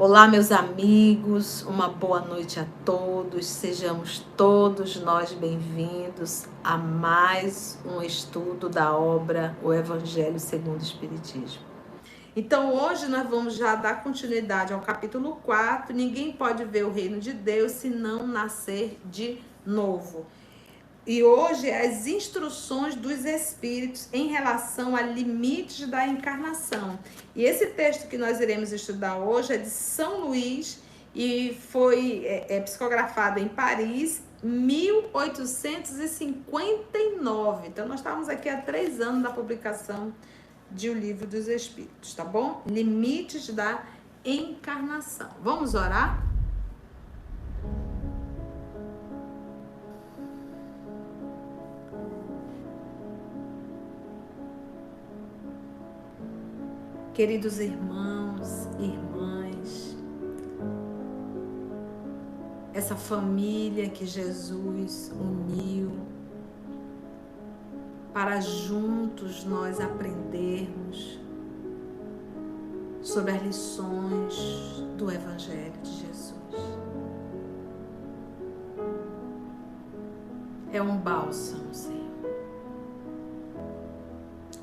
Olá, meus amigos, uma boa noite a todos, sejamos todos nós bem-vindos a mais um estudo da obra O Evangelho segundo o Espiritismo. Então, hoje nós vamos já dar continuidade ao capítulo 4, ninguém pode ver o reino de Deus se não nascer de novo. E hoje as instruções dos espíritos em relação a limites da encarnação. E esse texto que nós iremos estudar hoje é de São Luís e foi psicografado em Paris, 1859. Então nós estávamos aqui há 3 anos da publicação de O Livro dos Espíritos, tá bom? Limites da encarnação. Vamos orar? Queridos irmãos e irmãs, essa família que Jesus uniu para juntos nós aprendermos sobre as lições do Evangelho de Jesus. É um bálsamo, Senhor.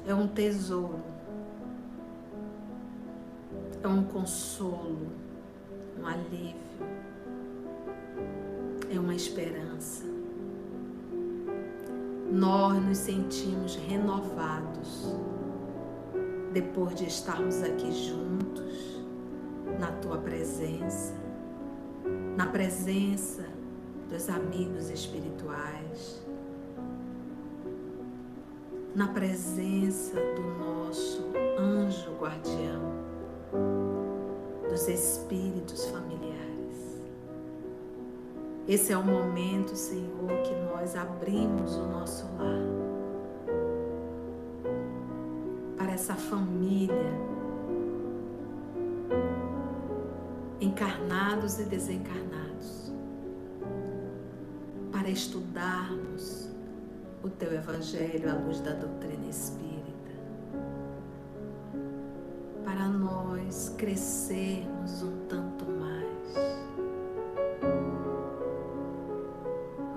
É um tesouro. É um consolo, um alívio, é uma esperança. Nós nos sentimos renovados depois de estarmos aqui juntos, na Tua presença, na presença dos amigos espirituais, na presença do nosso anjo guardião, dos espíritos familiares. Esse é o momento, Senhor, que nós abrimos o nosso lar para essa família, encarnados e desencarnados, para estudarmos o Teu Evangelho à luz da doutrina espírita, para nós crescermos um tanto mais,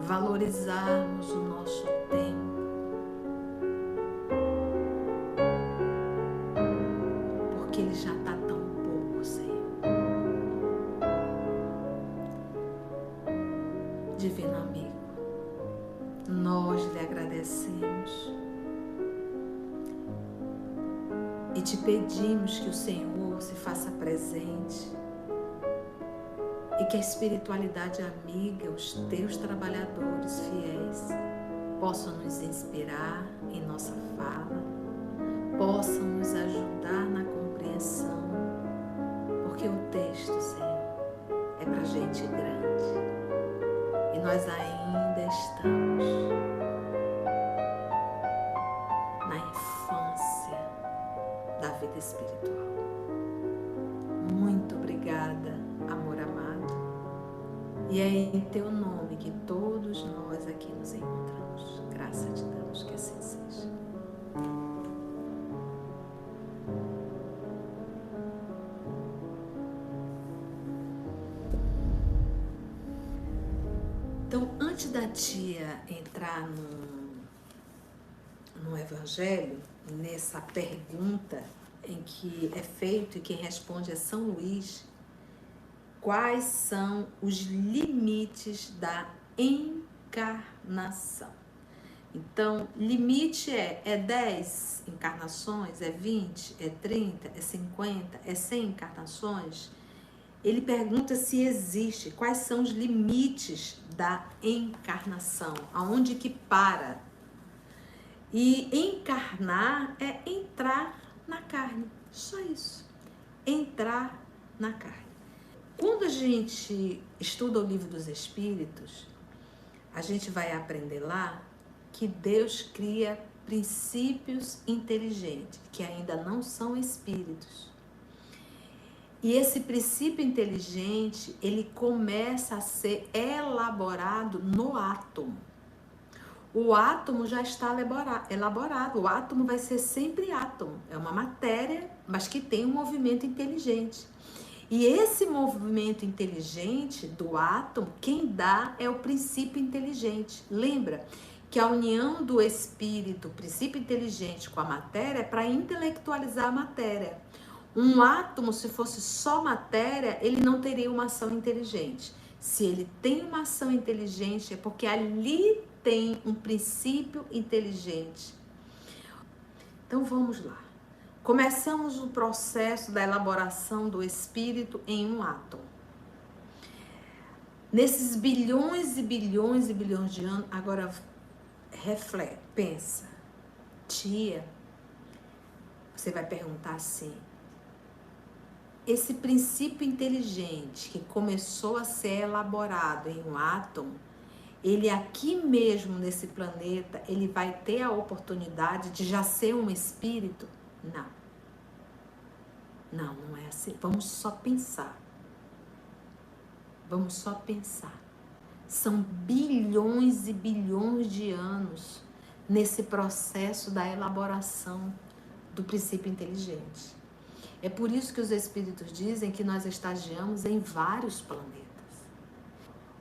valorizarmos o nosso tempo, porque ele já está tão pouco, Senhor. Divino amigo, nós lhe agradecemos e te pedimos que o Senhor se faça presente e que a espiritualidade amiga, os teus trabalhadores fiéis, possam nos inspirar em nossa fala, possam nos ajudar na compreensão, porque o texto, Senhor, é para gente grande e nós ainda estamos na infância da vida espiritual. Muito obrigada, amor amado, e é em Teu nome que todos nós aqui nos encontramos. Graça te damos, que assim seja. Então, antes da tia entrar no Evangelho, nessa pergunta em que é feito e quem responde é São Luís, quais são os limites da encarnação? Então, limite é 10 encarnações, é 20, é 30, é 50, é 100 encarnações? Ele pergunta se existe, quais são os limites da encarnação, aonde que para. E encarnar é entrar na carne, só isso, entrar na carne. Quando a gente estuda o Livro dos Espíritos, a gente vai aprender lá que Deus cria princípios inteligentes, que ainda não são espíritos. E esse princípio inteligente, ele começa a ser elaborado no átomo. O átomo já está elaborado, o átomo vai ser sempre átomo, é uma matéria, mas que tem um movimento inteligente. E esse movimento inteligente do átomo, quem dá é o princípio inteligente. Lembra que a união do espírito, princípio inteligente, com a matéria é para intelectualizar a matéria. Um átomo, se fosse só matéria, ele não teria uma ação inteligente. Se ele tem uma ação inteligente, é porque ali tem um princípio inteligente. Então vamos lá. Começamos o processo da elaboração do espírito em um átomo. Nesses bilhões e bilhões e bilhões de anos, agora reflete, pensa. Tia, você vai perguntar assim, esse princípio inteligente que começou a ser elaborado em um átomo, ele aqui mesmo nesse planeta, ele vai ter a oportunidade de já ser um espírito? Não. Não, não é assim. Vamos só pensar. Vamos só pensar. São bilhões e bilhões de anos nesse processo da elaboração do princípio inteligente. É por isso que os espíritos dizem que nós estagiamos em vários planetas.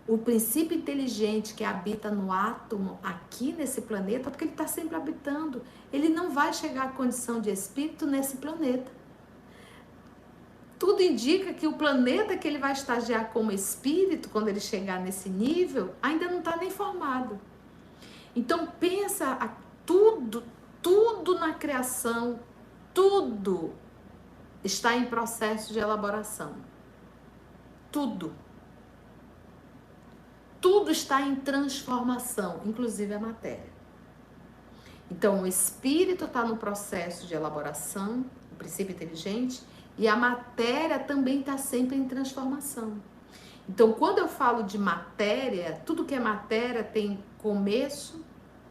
O princípio inteligente que habita no átomo aqui nesse planeta, porque ele está sempre habitando, ele não vai chegar à condição de espírito nesse planeta. Tudo indica que o planeta que ele vai estagiar como espírito, quando ele chegar nesse nível, ainda não está nem formado. Então pensa tudo na criação, tudo está em processo de elaboração. Tudo está em transformação, inclusive a matéria. Então o espírito está no processo de elaboração, o princípio inteligente, e a matéria também está sempre em transformação. Então quando eu falo de matéria, tudo que é matéria tem começo,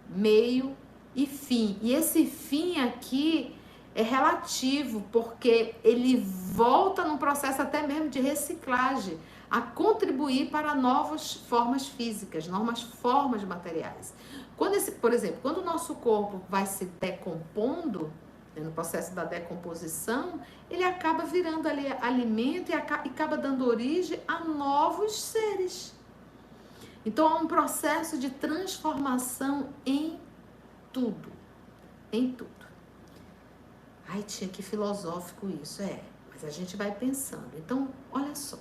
meio e fim. E esse fim aqui é relativo, porque ele volta num processo até mesmo de reciclagem, a contribuir para novas formas físicas, novas formas materiais. Por exemplo, quando o nosso corpo vai se decompondo, no processo da decomposição, ele acaba virando ali alimento e acaba dando origem a novos seres. Então há um processo de transformação em tudo. Em tudo. Ai, tia, que filosófico isso. Mas a gente vai pensando. Então, olha só.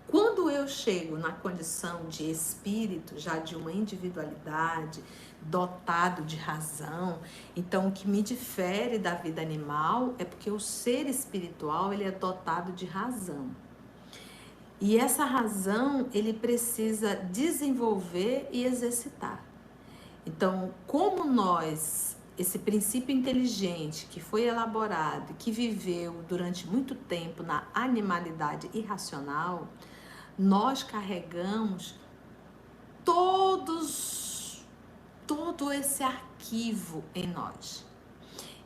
Quando eu chego na condição de espírito, já de uma individualidade, dotado de razão, então o que me difere da vida animal é porque o ser espiritual, ele é dotado de razão. E essa razão, ele precisa desenvolver e exercitar. Então, como nós, esse princípio inteligente que foi elaborado, que viveu durante muito tempo na animalidade irracional, nós carregamos todo esse arquivo em nós.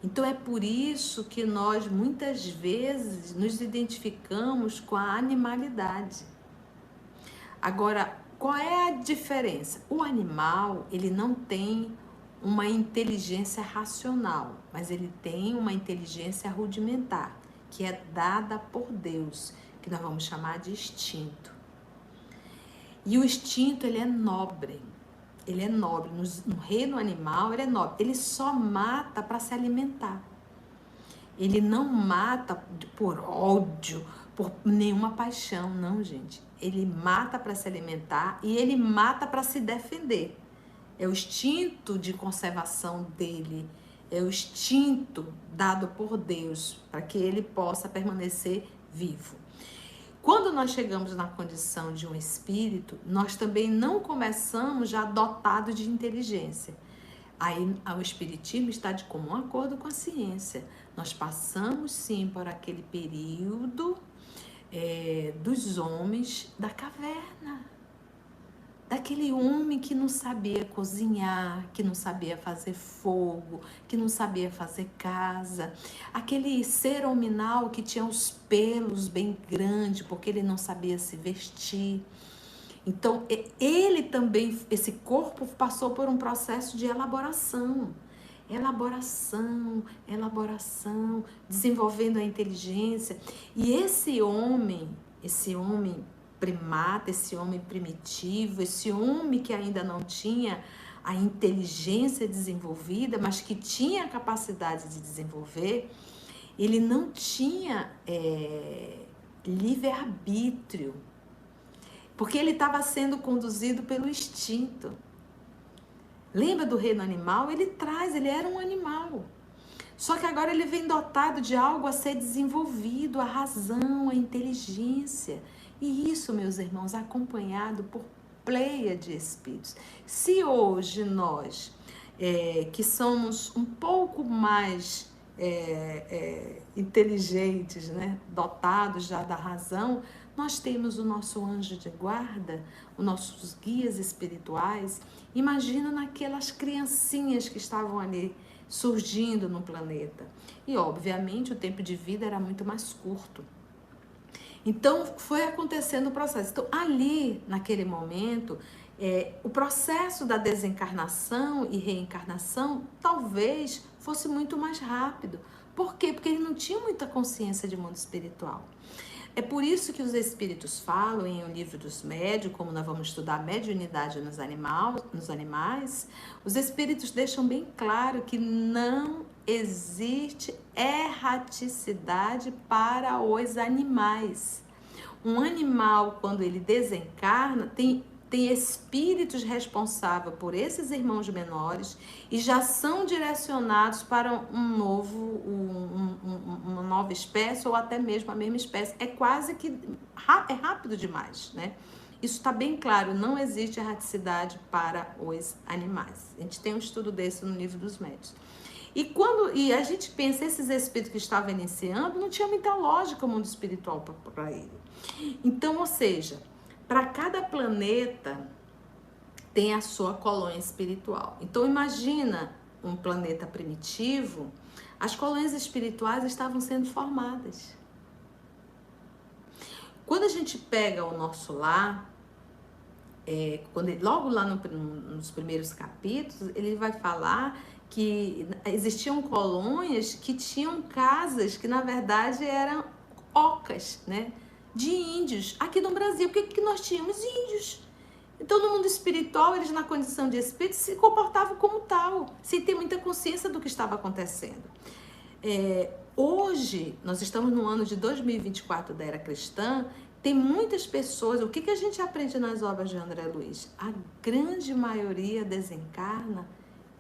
Então é por isso que nós muitas vezes nos identificamos com a animalidade. Agora, qual é a diferença? O animal, ele não tem uma inteligência racional, mas ele tem uma inteligência rudimentar, que é dada por Deus, que nós vamos chamar de instinto. E o instinto, ele é nobre. Ele é nobre. No reino animal, ele é nobre. Ele só mata para se alimentar. Ele não mata por ódio, por nenhuma paixão, não, gente. Ele mata para se alimentar e ele mata para se defender. É o instinto de conservação dele. É o instinto dado por Deus para que ele possa permanecer vivo. Quando nós chegamos na condição de um espírito, nós também não começamos já dotado de inteligência. Aí o espiritismo está de comum acordo com a ciência. Nós passamos sim por aquele período dos homens da caverna. Daquele homem que não sabia cozinhar, que não sabia fazer fogo, que não sabia fazer casa. Aquele ser hominal que tinha os pelos bem grandes, porque ele não sabia se vestir. Então, ele também, esse corpo passou por um processo de elaboração. elaboração, desenvolvendo a inteligência. E esse homem primata, esse homem primitivo, esse homem que ainda não tinha a inteligência desenvolvida, mas que tinha a capacidade de desenvolver, ele não tinha livre-arbítrio, porque ele estava sendo conduzido pelo instinto. Lembra do reino animal? Ele era um animal. Só que agora ele vem dotado de algo a ser desenvolvido, a razão, a inteligência. E isso, meus irmãos, acompanhado por pleia de espíritos. Se hoje nós, que somos um pouco mais inteligentes, né, dotados já da razão, nós temos o nosso anjo de guarda, os nossos guias espirituais. Imagina naquelas criancinhas que estavam ali surgindo no planeta. E, obviamente, o tempo de vida era muito mais curto. Então, foi acontecendo o processo. Então, ali, naquele momento, o processo da desencarnação e reencarnação talvez fosse muito mais rápido. Por quê? Porque ele não tinha muita consciência de mundo espiritual. É por isso que os espíritos falam em O Livro dos Médiuns, como nós vamos estudar mediunidade nos animais, os espíritos deixam bem claro que não existe erraticidade para os animais. Um animal, quando ele desencarna, tem espíritos responsáveis por esses irmãos menores e já são direcionados para uma nova espécie ou até mesmo a mesma espécie. É quase que rápido demais, né? Isso está bem claro, não existe erraticidade para os animais. A gente tem um estudo desse no Livro dos Médiuns. E a gente pensa, esses espíritos que estavam iniciando, não tinha muita lógica o mundo espiritual para ele. Então, ou seja, para cada planeta tem a sua colônia espiritual. Então, imagina um planeta primitivo, as colônias espirituais estavam sendo formadas. Quando a gente pega o nosso lar, logo lá nos primeiros capítulos, ele vai falar que existiam colônias que tinham casas que, na verdade, eram ocas, né? De índios, aqui no Brasil. Porque que nós tínhamos índios. Então, no mundo espiritual, eles, na condição de espírito, se comportavam como tal, sem ter muita consciência do que estava acontecendo. Hoje, nós estamos no ano de 2024 da era cristã, tem muitas pessoas, o que a gente aprende nas obras de André Luiz? A grande maioria desencarna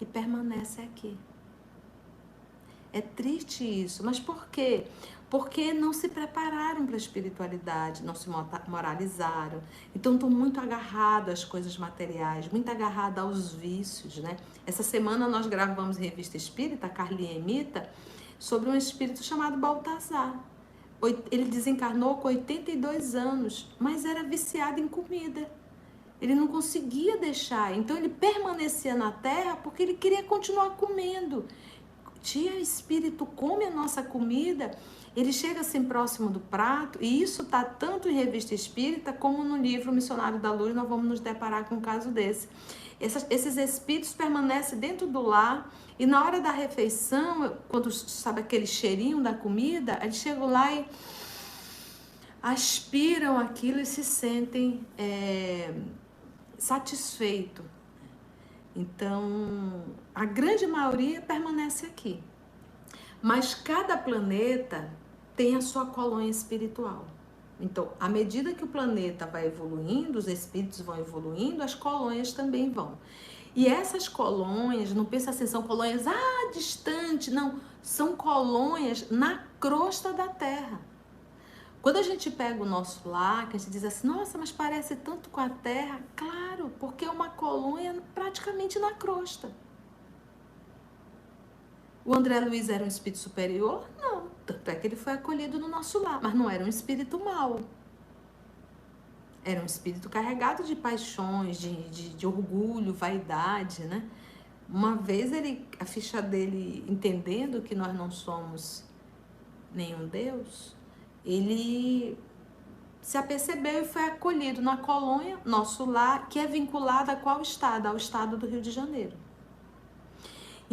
e permanece aqui. É triste isso, mas por quê? Porque não se prepararam para a espiritualidade, não se moralizaram. Então, estão muito agarrados às coisas materiais, muito agarrados aos vícios, né? Essa semana nós gravamos Revista Espírita, a Carlinha Emita, sobre um espírito chamado Baltazar. Ele desencarnou com 82 anos, mas era viciado em comida. Ele não conseguia deixar, então ele permanecia na Terra porque ele queria continuar comendo. Tia, espírito come a nossa comida, ele chega assim próximo do prato, e isso está tanto em Revista Espírita como no livro Missionário da Luz. Nós vamos nos deparar com um caso desse. Esses espíritos permanecem dentro do lar, e na hora da refeição, quando sabe aquele cheirinho da comida, eles chegam lá e aspiram aquilo e se sentem satisfeitos. Então, a grande maioria permanece aqui. Mas cada planeta tem a sua colônia espiritual. Então, à medida que o planeta vai evoluindo, os espíritos vão evoluindo, as colônias também vão. E essas colônias, não pensa assim, são colônias distante, não. São colônias na crosta da Terra. Quando a gente pega o nosso lar, que a gente diz assim, nossa, mas parece tanto com a Terra. Claro, porque é uma colônia praticamente na crosta. O André Luiz era um espírito superior? Não, tanto é que ele foi acolhido no nosso lar, mas não era um espírito mau. Era um espírito carregado de paixões, de orgulho, vaidade, né? Uma vez a ficha dele, entendendo que nós não somos nenhum Deus, ele se apercebeu e foi acolhido na colônia, nosso lar, que é vinculada a qual estado? Ao estado do Rio de Janeiro.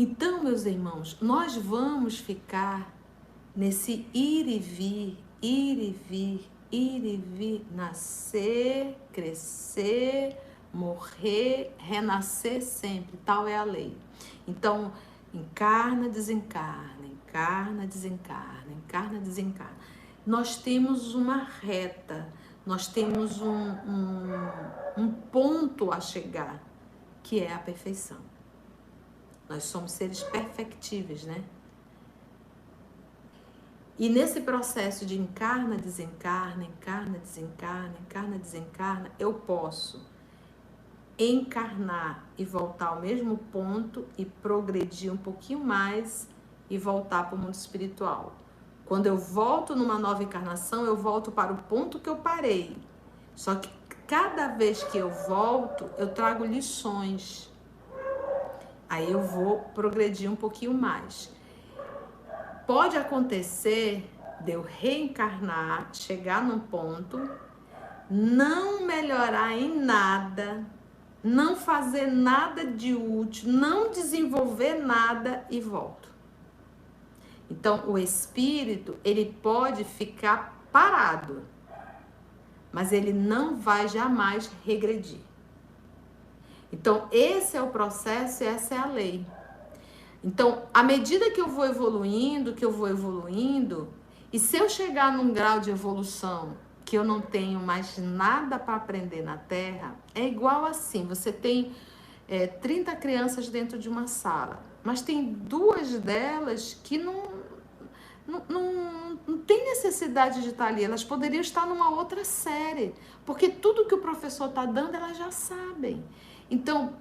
Então, meus irmãos, nós vamos ficar nesse ir e vir, ir e vir, ir e vir, nascer, crescer, morrer, renascer sempre. Tal é a lei. Então, encarna, desencarna, encarna, desencarna, encarna, desencarna. Nós temos uma reta, nós temos um ponto a chegar, que é a perfeição. Nós somos seres perfectíveis, né? E nesse processo de encarna, desencarna, encarna, desencarna, encarna, desencarna, eu posso encarnar e voltar ao mesmo ponto e progredir um pouquinho mais e voltar para o mundo espiritual. Quando eu volto numa nova encarnação, eu volto para o ponto que eu parei. Só que cada vez que eu volto, eu trago lições. Aí eu vou progredir um pouquinho mais. Pode acontecer de eu reencarnar, chegar num ponto, não melhorar em nada, não fazer nada de útil, não desenvolver nada e volto. Então, o espírito, ele pode ficar parado, mas ele não vai jamais regredir. Então, esse é o processo e essa é a lei. Então, à medida que eu vou evoluindo, e se eu chegar num grau de evolução que eu não tenho mais nada para aprender na Terra, é igual assim, você tem 30 crianças dentro de uma sala, mas tem 2 delas que não tem necessidade de estar ali, elas poderiam estar numa outra série, porque tudo que o professor está dando, elas já sabem. Então,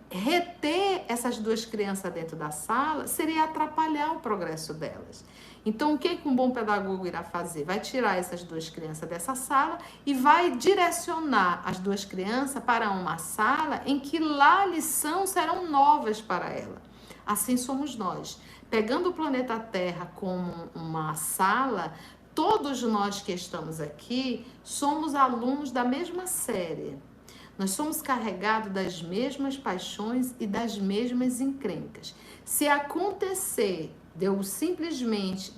reter essas 2 crianças dentro da sala seria atrapalhar o progresso delas. Então, o que um bom pedagogo irá fazer? Vai tirar essas 2 crianças dessa sala e vai direcionar as 2 crianças para uma sala em que lá a lição serão novas para ela. Assim somos nós. Pegando o planeta Terra como uma sala, todos nós que estamos aqui somos alunos da mesma série. Nós somos carregados das mesmas paixões e das mesmas encrencas. Se acontecer de eu simplesmente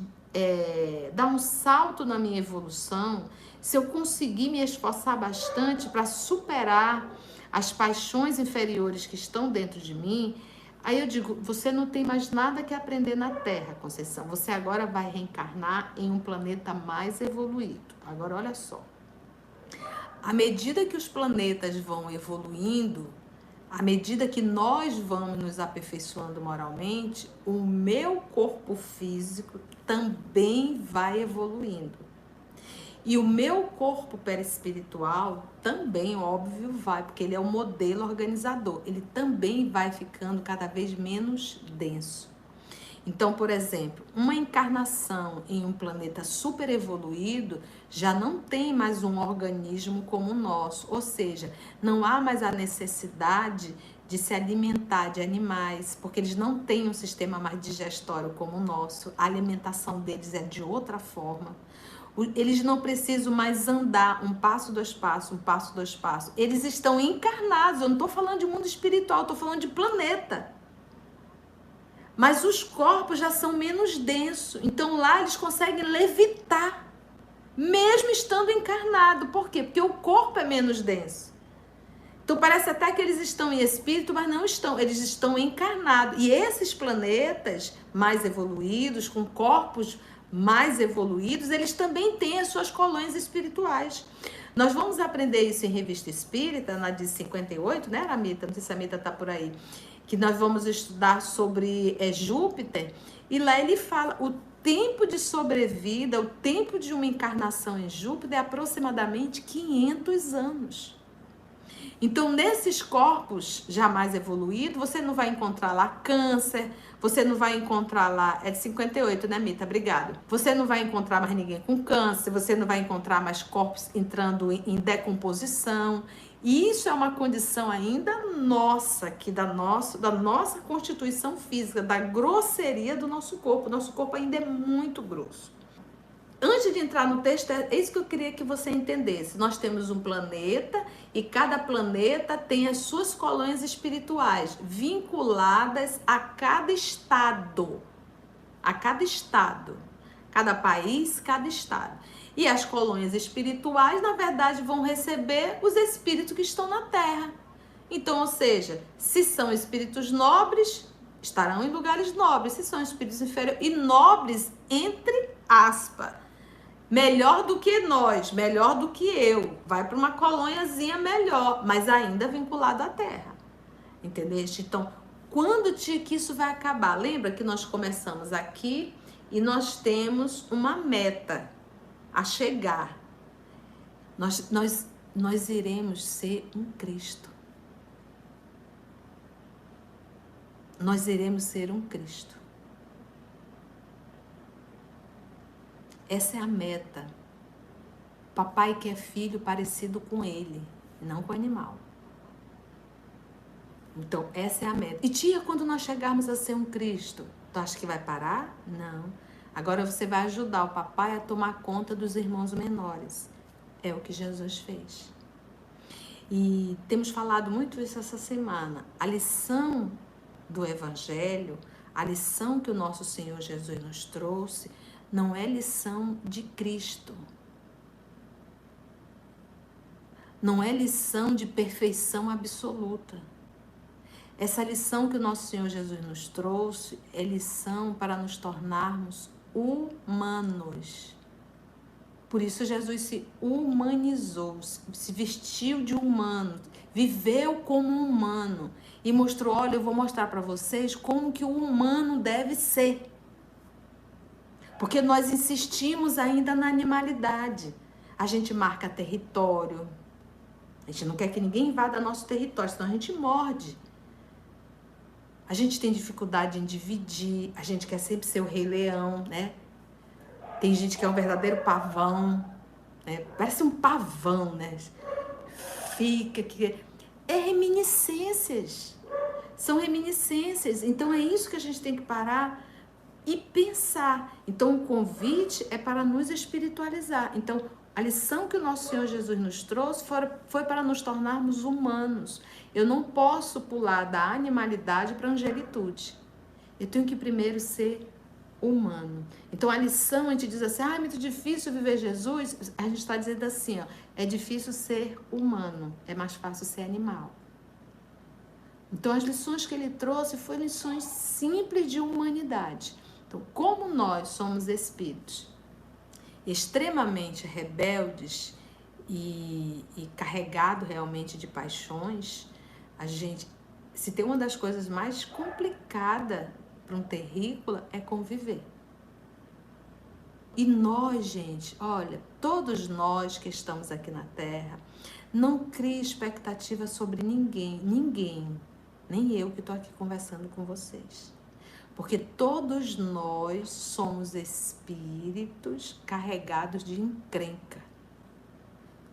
dar um salto na minha evolução, se eu conseguir me esforçar bastante para superar as paixões inferiores que estão dentro de mim, aí eu digo, você não tem mais nada que aprender na Terra, Conceição. Você agora vai reencarnar em um planeta mais evoluído. Agora, olha só. À medida que os planetas vão evoluindo, à medida que nós vamos nos aperfeiçoando moralmente, o meu corpo físico também vai evoluindo. E o meu corpo perispiritual também, óbvio, vai, porque ele é o modelo organizador. Ele também vai ficando cada vez menos denso. Então, por exemplo, uma encarnação em um planeta super evoluído já não tem mais um organismo como o nosso, ou seja, não há mais a necessidade de se alimentar de animais, porque eles não têm um sistema mais digestório como o nosso, a alimentação deles é de outra forma. Eles não precisam mais andar 1 passo, 2 passos, 1 passo, 2 passos. Eles estão encarnados, eu não estou falando de mundo espiritual, estou falando de planeta. Mas os corpos já são menos densos. Então lá eles conseguem levitar, mesmo estando encarnado. Por quê? Porque o corpo é menos denso. Então parece até que eles estão em espírito, mas não estão. Eles estão encarnados. E esses planetas mais evoluídos, com corpos mais evoluídos, eles também têm as suas colônias espirituais. Nós vamos aprender isso em Revista Espírita, na de 58, né, Ramita? Não sei se a Mita está por aí. Que nós vamos estudar sobre Júpiter, e lá ele fala, o tempo de sobrevida, o tempo de uma encarnação em Júpiter é aproximadamente 500 anos. Então, nesses corpos já mais evoluídos, você não vai encontrar lá câncer, você não vai encontrar lá, é de 58, né, Mita? Obrigada. Você não vai encontrar mais ninguém com câncer, você não vai encontrar mais corpos entrando em decomposição. E isso é uma condição ainda nossa, que da nossa constituição física, da grosseria do nosso corpo. Nosso corpo ainda é muito grosso. Antes de entrar no texto, é isso que eu queria que você entendesse. Nós temos um planeta e cada planeta tem as suas colônias espirituais vinculadas a cada estado. A cada estado. Cada país, cada estado. E as colônias espirituais, na verdade, vão receber os espíritos que estão na Terra. Então, ou seja, se são espíritos nobres, estarão em lugares nobres. Se são espíritos inferiores, e nobres, entre aspas, melhor do que nós, melhor do que eu. Vai para uma colôniazinha melhor, mas ainda vinculado à Terra. Entendeste? Então, quando que isso vai acabar? Lembra que nós começamos aqui e nós temos uma meta a chegar. Nós iremos ser um Cristo. Nós iremos ser um Cristo. Essa é a meta. Papai quer filho parecido com ele, não com o animal. Então, essa é a meta. E tia, quando nós chegarmos a ser um Cristo, tu acha que vai parar? Não. Agora você vai ajudar o papai a tomar conta dos irmãos menores. É o que Jesus fez. E temos falado muito isso essa semana. A lição do Evangelho, a lição que o nosso Senhor Jesus nos trouxe, não é lição de Cristo. Não é lição de perfeição absoluta. Essa lição que o nosso Senhor Jesus nos trouxe é lição para nos tornarmos humanos. Por isso Jesus se humanizou, se vestiu de humano, viveu como um humano e mostrou, olha, eu vou mostrar para vocês como que o humano deve ser. Porque nós insistimos ainda na animalidade. A gente marca território. A gente não quer que ninguém invada nosso território, senão a gente morde. A gente tem dificuldade em dividir, a gente quer sempre ser o Rei Leão, né? Tem gente que é um verdadeiro pavão, né? Parece um pavão, né? Fica que... É reminiscências. São reminiscências. Então é isso que a gente tem que parar e pensar. Então o convite é para nos espiritualizar. Então a lição que o nosso Senhor Jesus nos trouxe foi para nos tornarmos humanos. Eu não posso pular da animalidade para a angelitude. Eu tenho que primeiro ser humano. Então a lição, a gente diz assim, é muito difícil viver Jesus. A gente está dizendo assim, ó, é difícil ser humano, é mais fácil ser animal. Então as lições que ele trouxe foram lições simples de humanidade. Então, como nós somos espíritos extremamente rebeldes e carregados realmente de paixões, a gente, se tem uma das coisas mais complicadas para um terrícola é conviver. E nós, gente, olha, todos nós que estamos aqui na Terra, não crie expectativa sobre ninguém, nem eu que estou aqui conversando com vocês. Porque todos nós somos espíritos carregados de encrenca.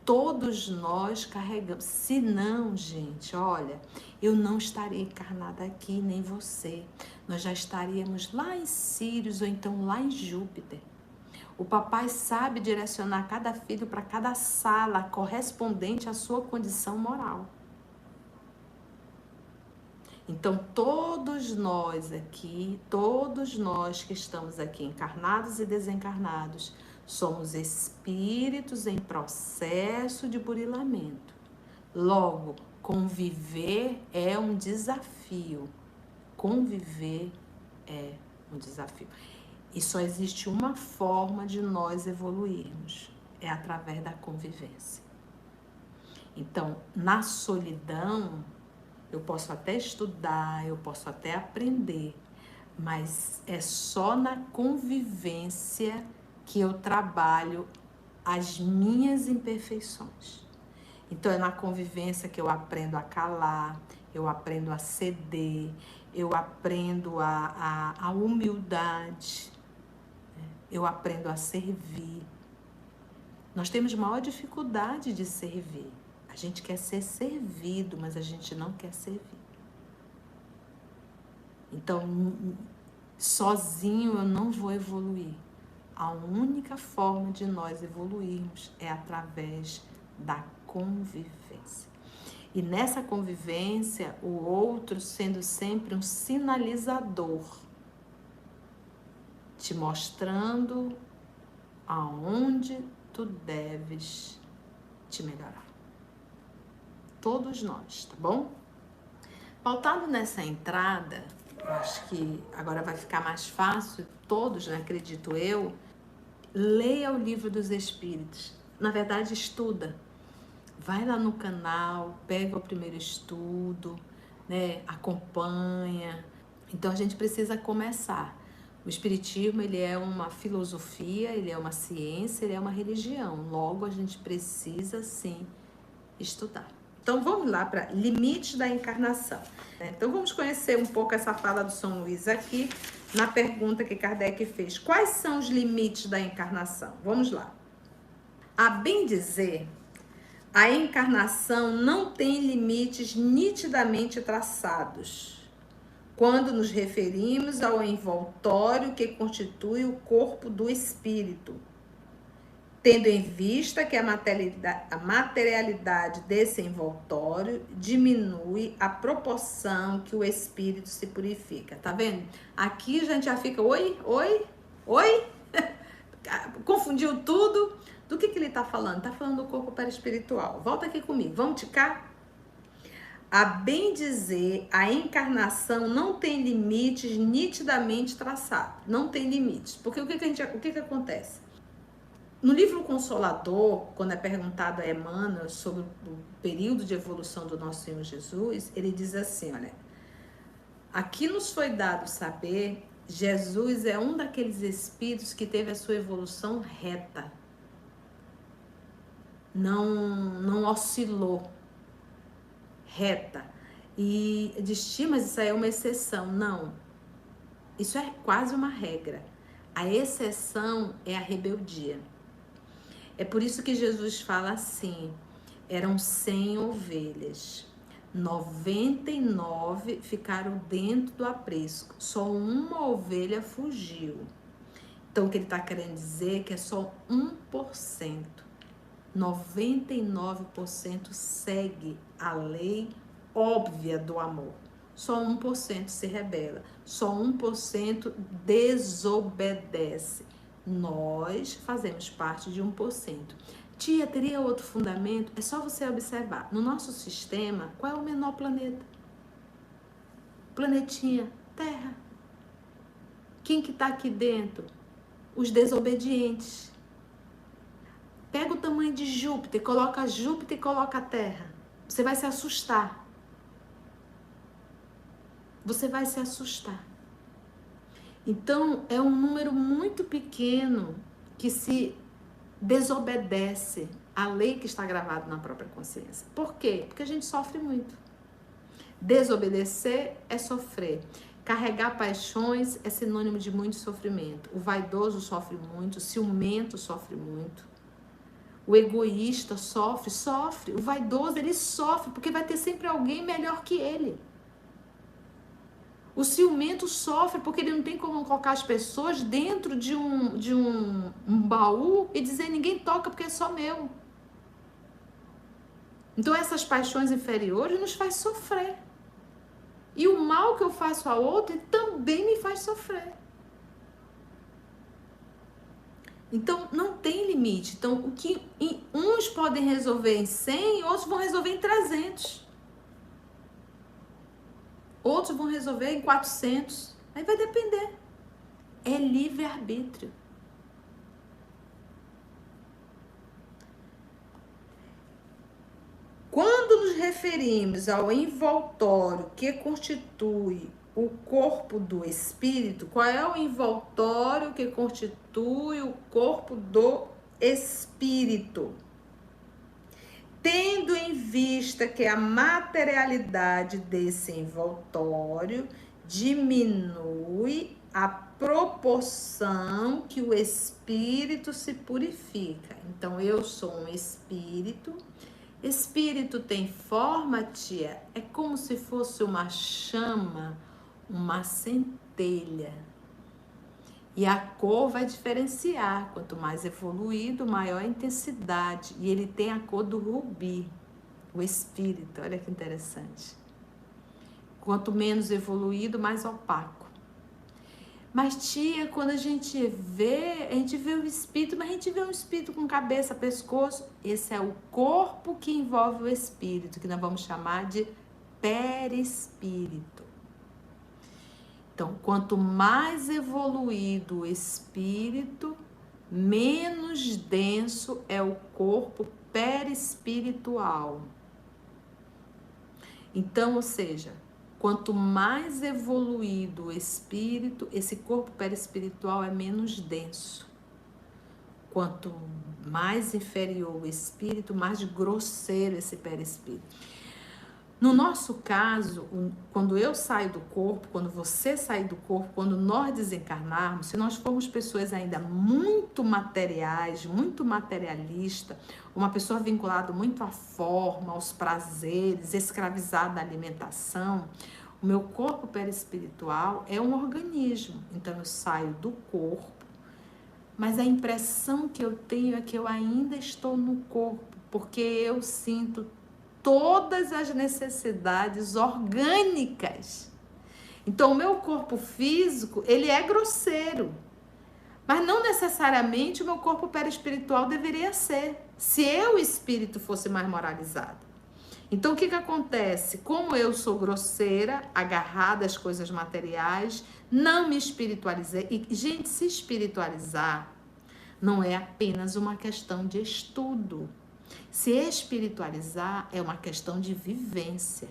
Todos nós carregamos. Se não, gente, olha, eu não estaria encarnada aqui, nem você. Nós já estaríamos lá em Sírios ou então lá em Júpiter. O papai sabe direcionar cada filho para cada sala correspondente à sua condição moral. Então, todos nós aqui, todos nós que estamos aqui, encarnados e desencarnados, somos espíritos em processo de burilamento. Logo, conviver é um desafio. Conviver é um desafio. E só existe uma forma de nós evoluirmos, é através da convivência. Então, na solidão, eu posso até estudar, eu posso até aprender, mas é só na convivência que eu trabalho as minhas imperfeições. Então é na convivência que eu aprendo a calar, eu aprendo a ceder, eu aprendo a humildade, eu aprendo a servir. Nós temos maior dificuldade de servir. A gente quer ser servido, mas a gente não quer servir. Então, sozinho eu não vou evoluir. A única forma de nós evoluirmos é através da convivência. E nessa convivência, o outro sendo sempre um sinalizador, te mostrando aonde tu deves te melhorar. Todos nós, tá bom? Pautado nessa entrada, eu acho que agora vai ficar mais fácil, todos, né, acredito eu, leia o Livro dos Espíritos. Na verdade, estuda. Vai lá no canal, pega o primeiro estudo, né, acompanha. Então a gente precisa começar. O Espiritismo, ele é uma filosofia, ele é uma ciência, ele é uma religião. Logo, a gente precisa, sim, estudar. Então vamos lá para limites da encarnação. Então vamos conhecer um pouco essa fala do São Luís aqui, na pergunta que Kardec fez. Quais são os limites da encarnação? Vamos lá. A bem dizer, a encarnação não tem limites nitidamente traçados, quando nos referimos ao envoltório que constitui o corpo do espírito, tendo em vista que a materialidade desse envoltório diminui a proporção que o espírito se purifica. Tá vendo? Aqui a gente já fica, oi? Confundiu tudo. Do que ele tá falando? Tá falando do corpo perispiritual. Volta aqui comigo, vamos ticar? A bem dizer, a encarnação não tem limites nitidamente traçados. Não tem limites. Porque o que acontece? No livro Consolador, quando é perguntado a Emmanuel sobre o período de evolução do nosso Senhor Jesus, ele diz assim, olha, aqui nos foi dado saber, Jesus é um daqueles espíritos que teve a sua evolução reta. Não oscilou. Reta. E diz, mas isso aí é uma exceção. Não. Isso é quase uma regra. A exceção é a rebeldia. É por isso que Jesus fala assim, eram 100 ovelhas, 99 ficaram dentro do aprisco, só uma ovelha fugiu. Então o que ele está querendo dizer é que é só 1%, 99% segue a lei óbvia do amor. Só 1% se rebela, só 1% desobedece. Nós fazemos parte de 1%. Tia, teria outro fundamento? É só você observar. No nosso sistema, qual é o menor planeta? Planetinha, Terra. Quem que está aqui dentro? Os desobedientes. Pega o tamanho de Júpiter, coloca Júpiter e coloca a Terra. Você vai se assustar. Você vai se assustar. Então, é um número muito pequeno que se desobedece à lei que está gravada na própria consciência. Por quê? Porque a gente sofre muito. Desobedecer é sofrer. Carregar paixões é sinônimo de muito sofrimento. O vaidoso sofre muito, o ciumento sofre muito. O egoísta sofre. O vaidoso, ele sofre, porque vai ter sempre alguém melhor que ele. O ciumento sofre porque ele não tem como colocar as pessoas dentro de um baú e dizer ninguém toca porque é só meu. Então essas paixões inferiores nos faz sofrer. E o mal que eu faço a outro também me faz sofrer. Então não tem limite. Então o que uns podem resolver em 100, outros vão resolver em 300. Outros vão resolver em 400. Aí vai depender. É livre-arbítrio. Quando nos referimos ao envoltório que constitui o corpo do espírito, qual é o envoltório que constitui o corpo do espírito? Tendo em vista que a materialidade desse envoltório diminui a proporção que o espírito se purifica. Então, eu sou um espírito. Espírito tem forma, tia? É como se fosse uma chama, uma centelha. E a cor vai diferenciar. Quanto mais evoluído, maior a intensidade. E ele tem a cor do rubi, o espírito. Olha que interessante. Quanto menos evoluído, mais opaco. Mas, tia, quando a gente vê o espírito, mas a gente vê um espírito com cabeça, pescoço. Esse é o corpo que envolve o espírito, que nós vamos chamar de perispírito. Então, quanto mais evoluído o espírito, menos denso é o corpo perispiritual. Então, ou seja, quanto mais evoluído o espírito, esse corpo perispiritual é menos denso. Quanto mais inferior o espírito, mais grosseiro esse perispírito. No nosso caso, quando eu saio do corpo, quando você sai do corpo, quando nós desencarnarmos, se nós formos pessoas ainda muito materiais, muito materialista, uma pessoa vinculada muito à forma, aos prazeres, escravizada à alimentação, o meu corpo perispiritual é um organismo. Então eu saio do corpo, mas a impressão que eu tenho é que eu ainda estou no corpo, porque eu sinto todas as necessidades orgânicas. Então, o meu corpo físico, ele é grosseiro. Mas não necessariamente o meu corpo perispiritual deveria ser, se eu, espírito, fosse mais moralizado. Então, o que acontece? Como eu sou grosseira, agarrada às coisas materiais, não me espiritualizei. E, gente, se espiritualizar não é apenas uma questão de estudo. Se espiritualizar é uma questão de vivência.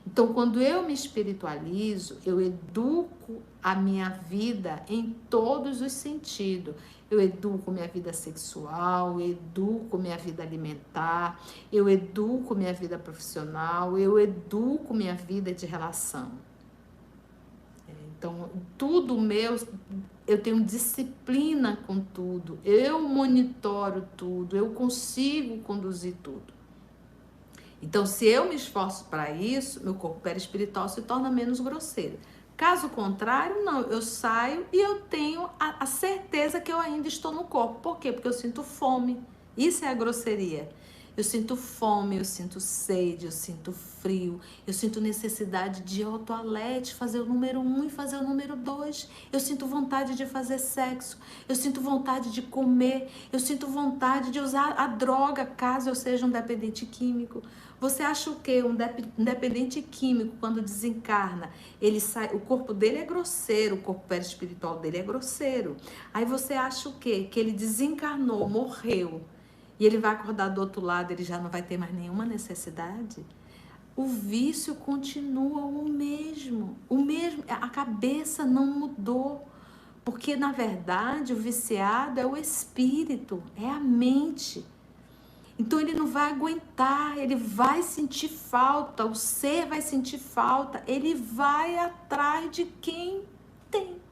Então, quando eu me espiritualizo, eu educo a minha vida em todos os sentidos. Eu educo minha vida sexual, eu educo minha vida alimentar, eu educo minha vida profissional, eu educo minha vida de relação. Então, tudo meu, eu tenho disciplina com tudo, eu monitoro tudo, eu consigo conduzir tudo. Então, se eu me esforço para isso, meu corpo perispiritual se torna menos grosseiro. Caso contrário, não, eu saio e eu tenho a certeza que eu ainda estou no corpo. Por quê? Porque eu sinto fome. Isso é a grosseria. Eu sinto fome, eu sinto sede, eu sinto frio, eu sinto necessidade de ir ao toalete, fazer o número 1 e fazer o número 2. Eu sinto vontade de fazer sexo, eu sinto vontade de comer, eu sinto vontade de usar a droga, caso eu seja um dependente químico. Você acha o quê? Um dependente químico, quando desencarna, ele sai, o corpo dele é grosseiro, o corpo perispiritual dele é grosseiro. Aí você acha o quê? Que ele desencarnou, morreu. E ele vai acordar do outro lado, ele já não vai ter mais nenhuma necessidade. O vício continua o mesmo, a cabeça não mudou, porque na verdade o viciado é o espírito, é a mente. Então ele não vai aguentar, ele vai sentir falta, o ser vai sentir falta, ele vai atrás de quem tem.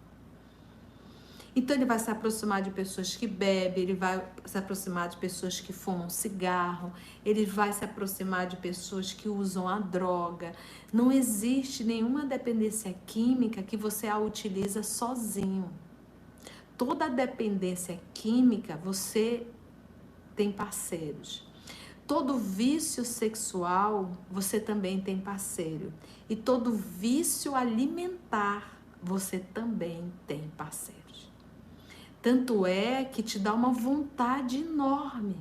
Então ele vai se aproximar de pessoas que bebem, ele vai se aproximar de pessoas que fumam cigarro, ele vai se aproximar de pessoas que usam a droga. Não existe nenhuma dependência química que você a utiliza sozinho. Toda dependência química você tem parceiros. Todo vício sexual você também tem parceiro. E todo vício alimentar você também tem parceiro. Tanto é que te dá uma vontade enorme.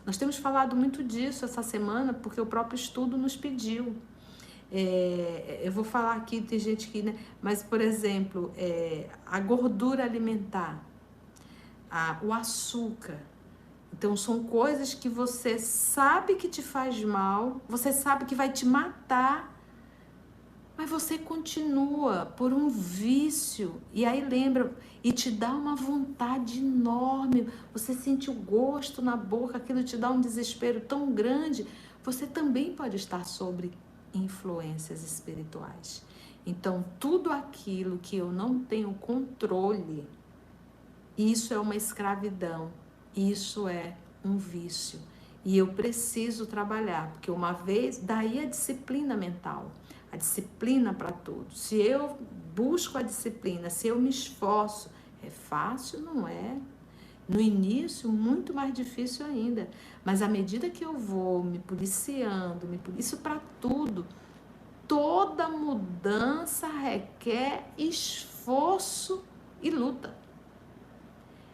Nós temos falado muito disso essa semana, porque o próprio estudo nos pediu. Eu vou falar aqui, tem gente que, né? Mas, por exemplo, a gordura alimentar, o açúcar. Então, são coisas que você sabe que te faz mal, você sabe que vai te matar, mas você continua por um vício. E aí lembra, e te dá uma vontade enorme. Você sente o gosto na boca, aquilo te dá um desespero tão grande. Você também pode estar sob influências espirituais. Então, tudo aquilo que eu não tenho controle, isso é uma escravidão. Isso é um vício. E eu preciso trabalhar, porque uma vez, daí a disciplina mental. A disciplina para tudo. Se eu busco a disciplina, se eu me esforço, É fácil? Não é. No início, muito mais difícil ainda. Mas à medida que eu vou me policiando, isso para tudo, toda mudança requer esforço e luta.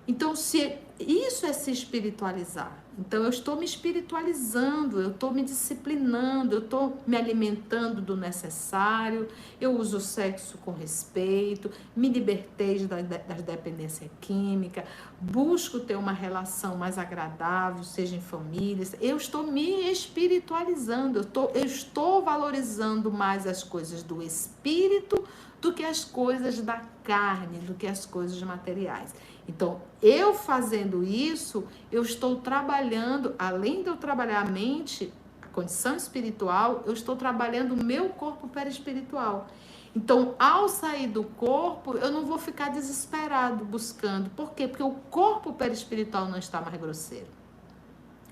Então, se isso é se espiritualizar. Então, eu estou me espiritualizando, eu estou me disciplinando, eu estou me alimentando do necessário, eu uso o sexo com respeito, me libertei da dependência química, busco ter uma relação mais agradável, seja em famílias. Eu estou me espiritualizando, eu estou valorizando mais as coisas do espírito do que as coisas da carne, do que as coisas materiais. Então, eu fazendo isso, eu estou trabalhando, além de eu trabalhar a mente, a condição espiritual, eu estou trabalhando o meu corpo perispiritual. Então, ao sair do corpo, eu não vou ficar desesperado buscando. Por quê? Porque o corpo perispiritual não está mais grosseiro.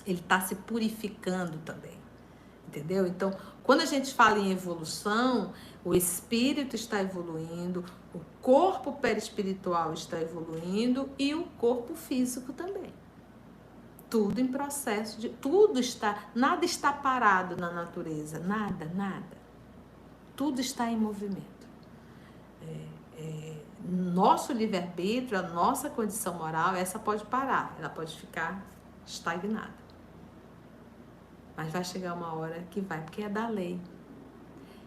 Ele está se purificando também. Entendeu? Então, quando a gente fala em evolução, o espírito está evoluindo, o corpo perispiritual está evoluindo e o corpo físico também. Tudo em processo de... Nada está parado na natureza, nada. Tudo está em movimento. Nosso livre-arbítrio, a nossa condição moral, essa pode parar, ela pode ficar estagnada. Mas vai chegar uma hora que vai, porque é da lei.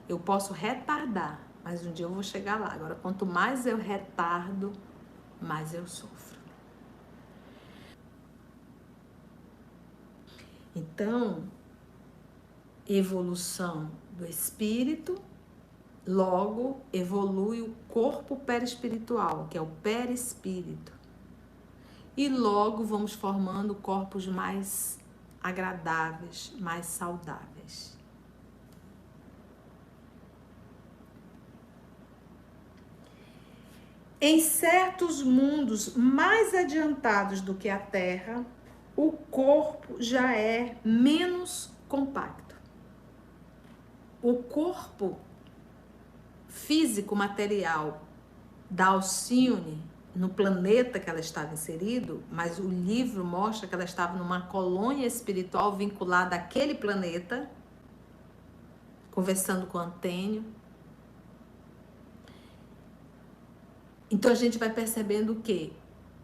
Eu posso retardar, mas um dia eu vou chegar lá. Agora, quanto mais eu retardo, mais eu sofro. Então, evolução do espírito, logo evolui o corpo perispiritual, que é o perispírito. E logo vamos formando corpos mais agradáveis, mais saudáveis. Em certos mundos mais adiantados do que a Terra, o corpo já é menos compacto. O corpo físico, material da Alcione, no planeta que ela estava inserido, mas o livro mostra que ela estava numa colônia espiritual vinculada àquele planeta, conversando com Antênio. Então a gente vai percebendo que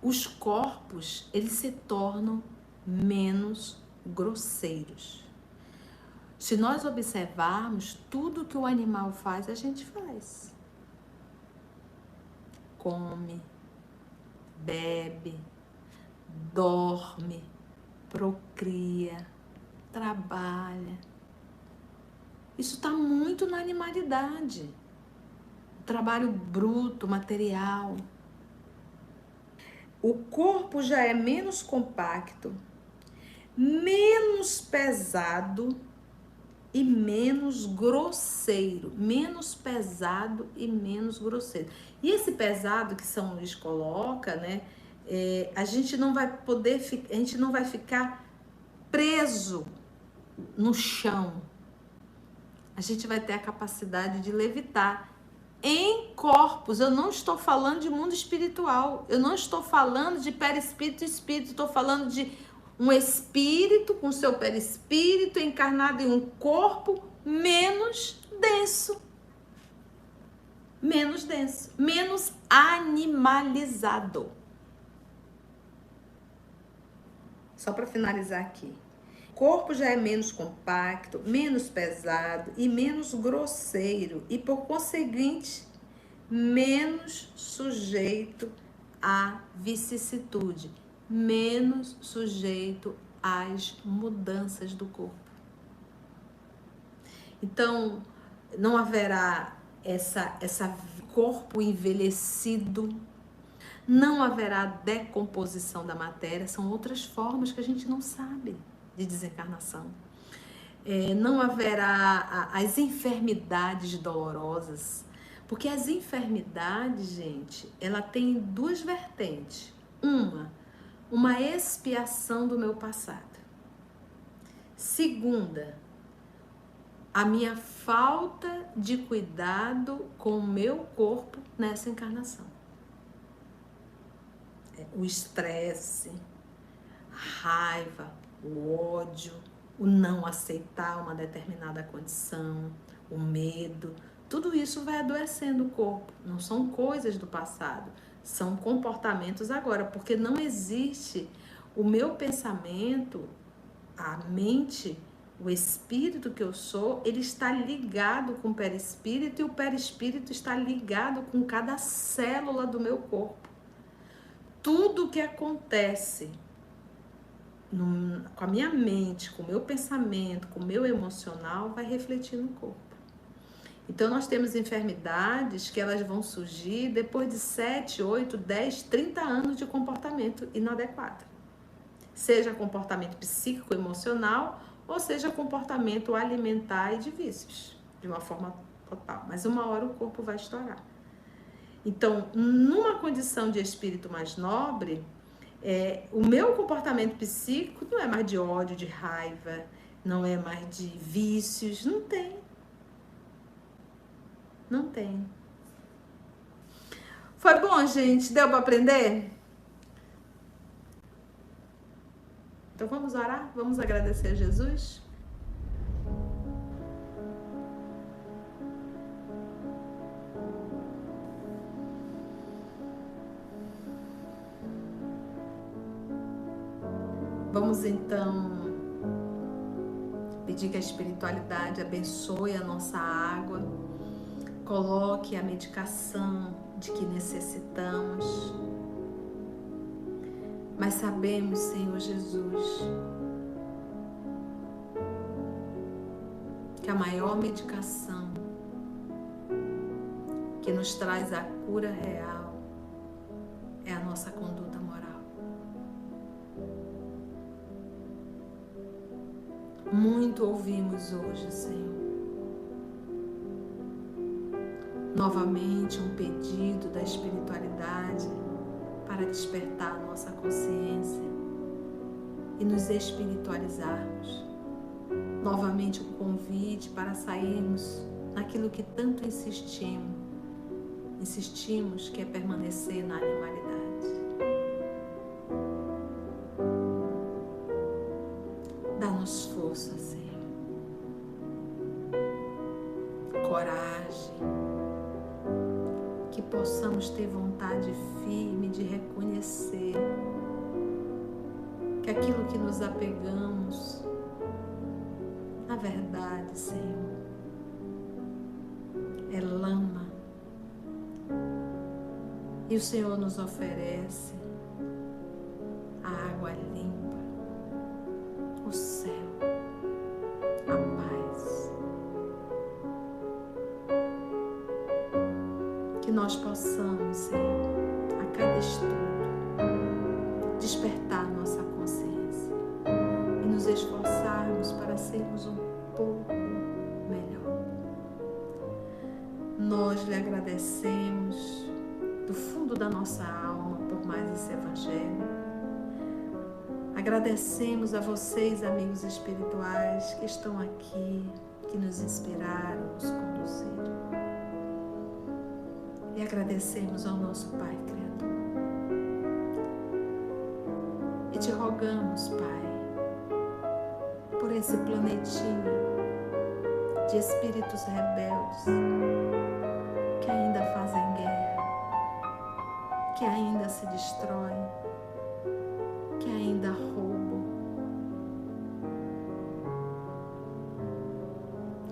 os corpos, eles se tornam menos grosseiros. Se nós observarmos, tudo que o animal faz, a gente faz. Come, bebe, dorme, procria, trabalha. Isso está muito na animalidade. Trabalho bruto, material. O corpo já é menos compacto, menos pesado e menos grosseiro. Menos pesado e menos grosseiro. E esse pesado que São Luís coloca, né? A gente não vai poder, a gente não vai ficar preso no chão. A gente vai ter a capacidade de levitar em corpos. Eu não estou falando de mundo espiritual, eu não estou falando de perispírito e espírito, estou falando de um espírito com seu perispírito encarnado em um corpo menos denso, menos animalizado. Só para finalizar aqui. O corpo já é menos compacto, menos pesado e menos grosseiro e, por conseguinte, menos sujeito à vicissitude, menos sujeito às mudanças do corpo. Então, não haverá essa corpo envelhecido, não haverá decomposição da matéria, são outras formas que a gente não sabe de desencarnação. Não haverá as enfermidades dolorosas, porque as enfermidades, gente, ela tem duas vertentes. Uma expiação do meu passado. Segunda, a minha falta de cuidado com o meu corpo nessa encarnação. o estresse, a raiva, o ódio, o não aceitar uma determinada condição, o medo, tudo isso vai adoecendo o corpo. Não são coisas do passado, são comportamentos agora, porque não existe o meu pensamento, a mente, o espírito que eu sou, ele está ligado com o perispírito e o perispírito está ligado com cada célula do meu corpo. Tudo que acontece com a minha mente, com o meu pensamento, com o meu emocional, vai refletir no corpo. Então, nós temos enfermidades que elas vão surgir depois de 7, 8, 10, 30 anos de comportamento inadequado. Seja comportamento psíquico, emocional, ou seja comportamento alimentar e de vícios, de uma forma total. Mas uma hora o corpo vai estourar. Então, numa condição de espírito mais nobre, o meu comportamento psíquico não é mais de ódio, de raiva, não é mais de vícios, não tem. Não tem. Foi bom, gente? Deu para aprender? Então vamos orar? Vamos agradecer a Jesus? Vamos então pedir que a espiritualidade abençoe a nossa água, coloque a medicação de que necessitamos. Mas sabemos, Senhor Jesus, que a maior medicação que nos traz a cura real é a nossa conduta moral. Muito ouvimos hoje, Senhor. Novamente um pedido da espiritualidade para despertar a nossa consciência e nos espiritualizarmos. Novamente um convite para sairmos naquilo que tanto insistimos, que é permanecer na animalidade. Dá-nos força, Senhor. Coragem. Que possamos ter vontade firme de reconhecer que aquilo que nos apegamos, na verdade, Senhor, é lama. E o Senhor nos oferece a água limpa, o céu, a paz. Que nós possamos, Senhor, a cada estudo, despertar nossa consciência e nos esforçarmos para sermos um pouco melhor. Nós lhe agradecemos do fundo da nossa alma por mais esse Evangelho. Agradecemos a vocês, amigos espirituais, que estão aqui, que nos inspiraram, nos conduziram. E agradecemos ao nosso Pai Criador. E te rogamos, Pai, por esse planetinha de espíritos rebeldes que ainda fazem guerra, que ainda se destroem, que ainda roubam.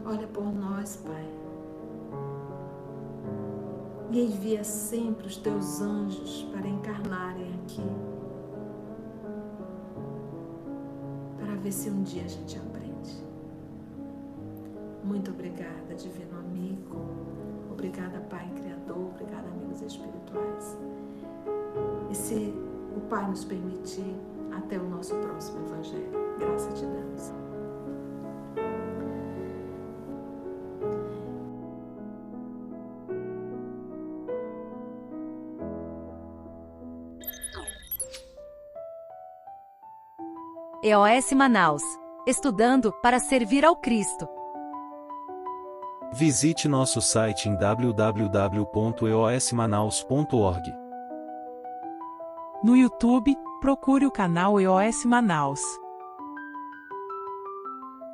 Olha por nós, Pai. E envia sempre os teus anjos para encarnarem aqui, para ver se um dia a gente aprende. Muito obrigada, Divino Amigo. Obrigada, Pai Criador. Obrigada, amigos espirituais. E se o Pai nos permitir, até o nosso próximo Evangelho. Graça te damos. EOS Manaus. Estudando para servir ao Cristo. Visite nosso site em www.eosmanaus.org. No YouTube, procure o canal EOS Manaus.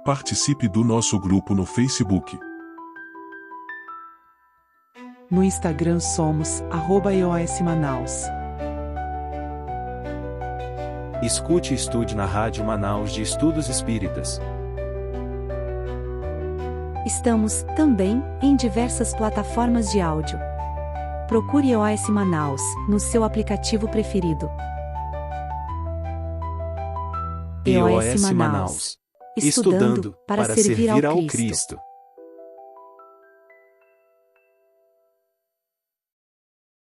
Participe do nosso grupo no Facebook. No Instagram somos @EOS Manaus. Escute e estude na Rádio Manaus de Estudos Espíritas. Estamos, também, em diversas plataformas de áudio. Procure EOS Manaus, no seu aplicativo preferido. EOS Manaus. Estudando para servir ao Cristo.